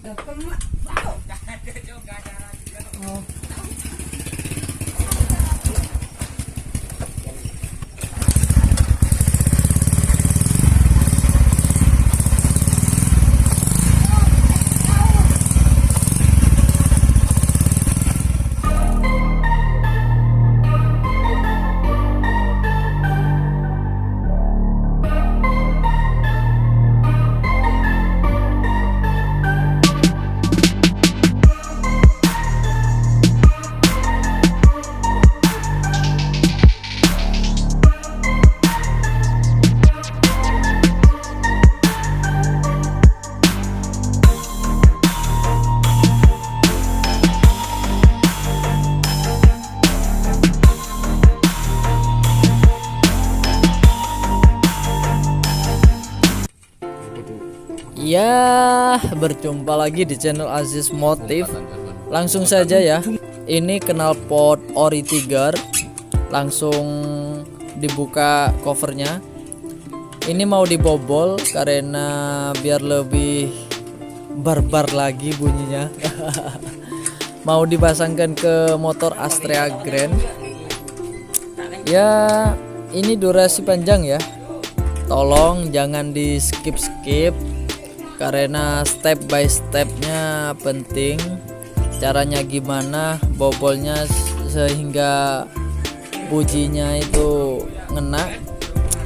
Oh. Ya, berjumpa lagi di channel Aziz Motif. Langsung saja ya. Ini knalpot ori Tiger. Langsung dibuka covernya. Ini mau dibobol karena biar lebih barbar lagi bunyinya. Mau dipasangkan ke motor Astrea Grand. Ya, ini durasi panjang ya. Tolong jangan di skip karena step by stepnya penting. Caranya gimana bobolnya sehingga bujinya itu ngena,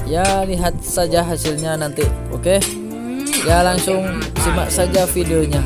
ya lihat saja hasilnya nanti. Oke ya, langsung simak saja videonya.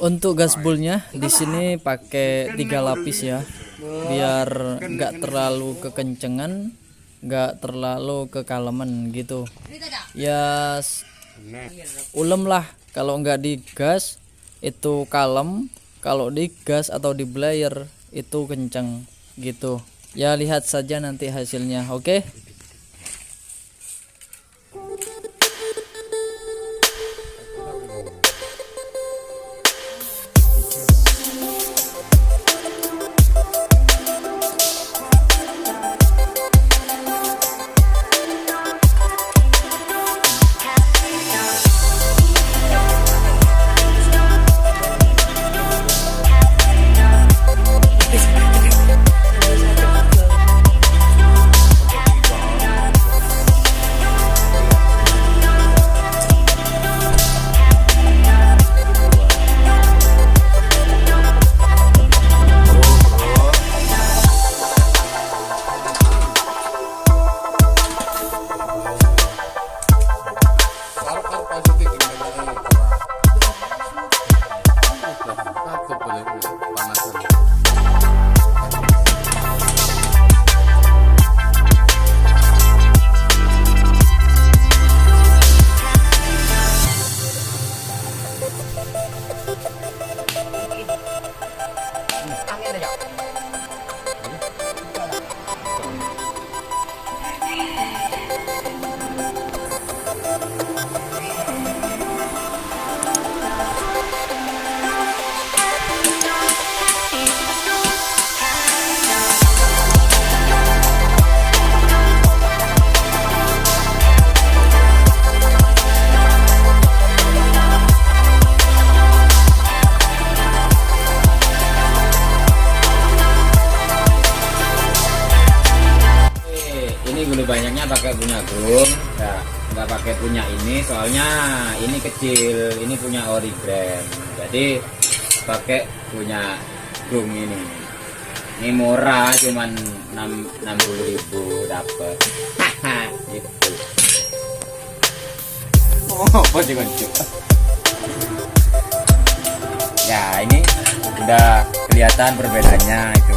Untuk gasbulnya di sini pakai 3 lapis ya, biar nggak terlalu kekencengan, nggak terlalu kekalemen gitu. Ya ulem lah, kalau nggak digas itu kalem, kalau digas atau di blayer itu kenceng gitu. Ya lihat saja nanti hasilnya, oke? punya Grung, nggak pakai punya ini, soalnya ini kecil, ini punya Origram, jadi pakai punya Grung ini. Ini murah, cuman 60.000 dapat. Itu. Oh, apa sih kunci? Ya ini udah kelihatan perbedaannya itu.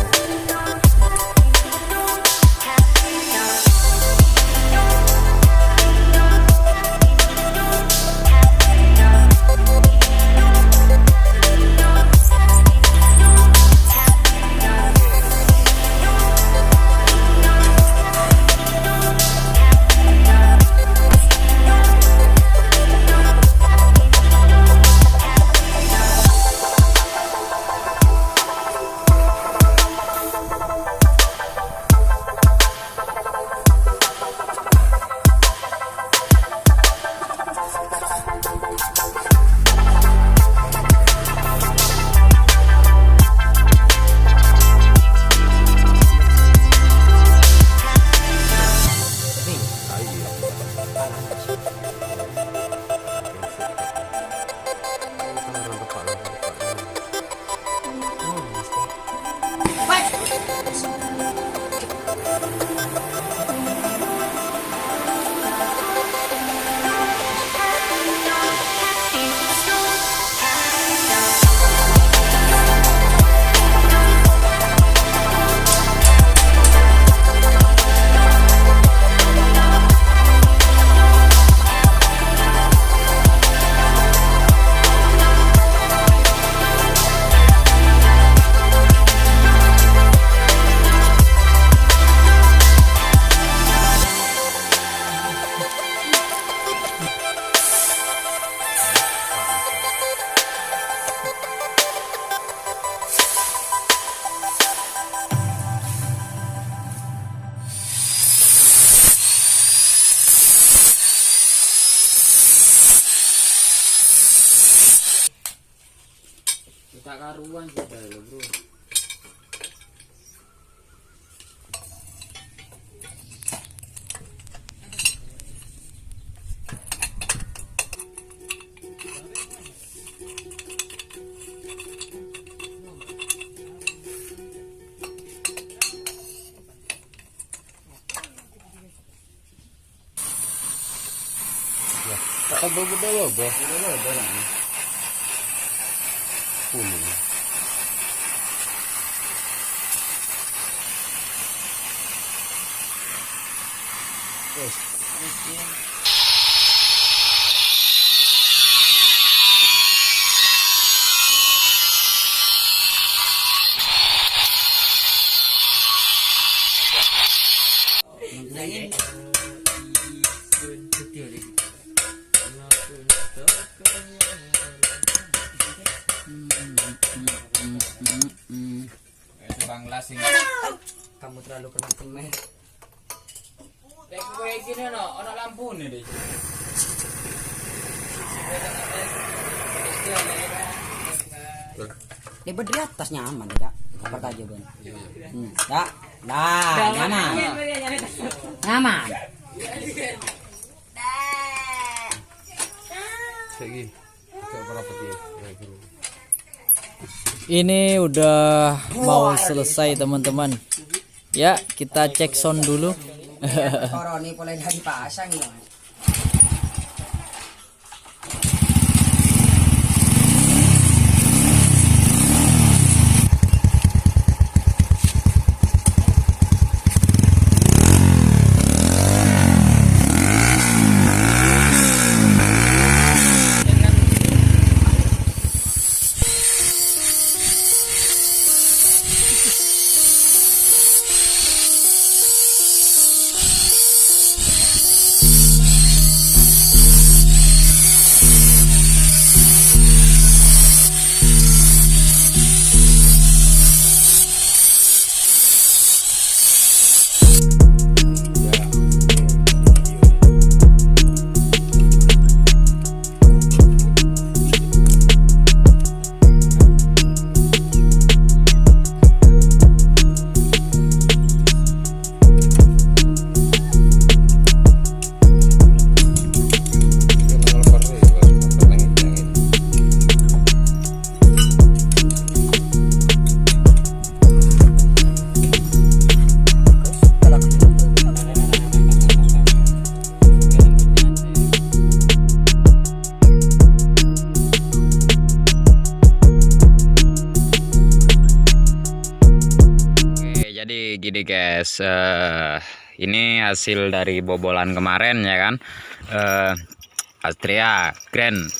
Tak karuan sudah lo bro. Tak bobo lah. Kamu terlalu kenceng men. Kayak gini ono lampu nih deh. Lebar di atas nyaman tidak? Apa aja bang? Tak, dah nyaman. Nyaman. Ini udah mau selesai teman-teman. Ya, kita cek sound dulu. Koroni boleh dipasang ya. Ini guys, ini hasil dari bobolan kemarin ya kan. Astrea Grand.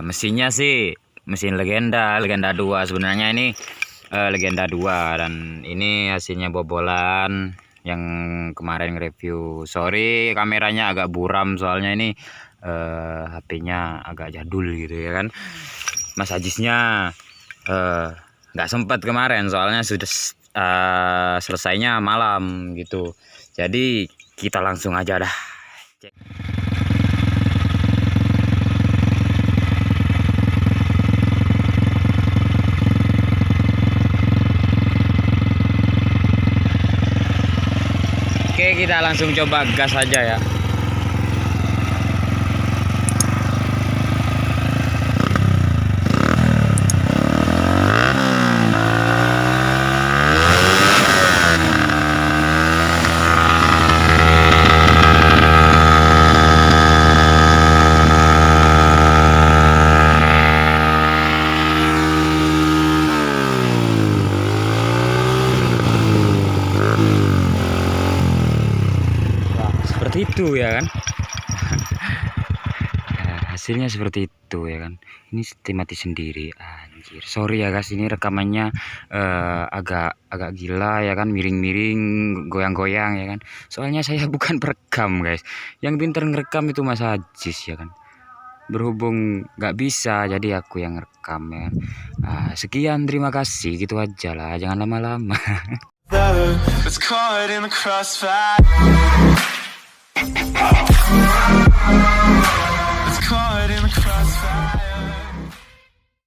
Mesinnya sih mesin legenda 2 sebenarnya ini, legenda 2, dan ini hasilnya bobolan yang kemarin review. Sorry kameranya agak buram soalnya ini HP-nya agak jadul gitu ya kan. Mas Ajisnya nggak sempat kemarin soalnya sudah selesainya malam gitu. Jadi kita langsung aja dah cek. Oke, kita langsung coba gas aja ya. Itu ya kan. Hasilnya seperti itu ya kan. Ini mati sendiri, anjir. Sorry ya guys, ini rekamannya agak gila ya kan, miring-miring, goyang-goyang ya kan. Soalnya saya bukan perekam guys, yang pinter ngerekam itu Mas Ajis ya kan. Berhubung nggak bisa, jadi aku yang rekam ya. Sekian, terima kasih, gitu aja lah, jangan lama-lama. It's caught in the crossfire.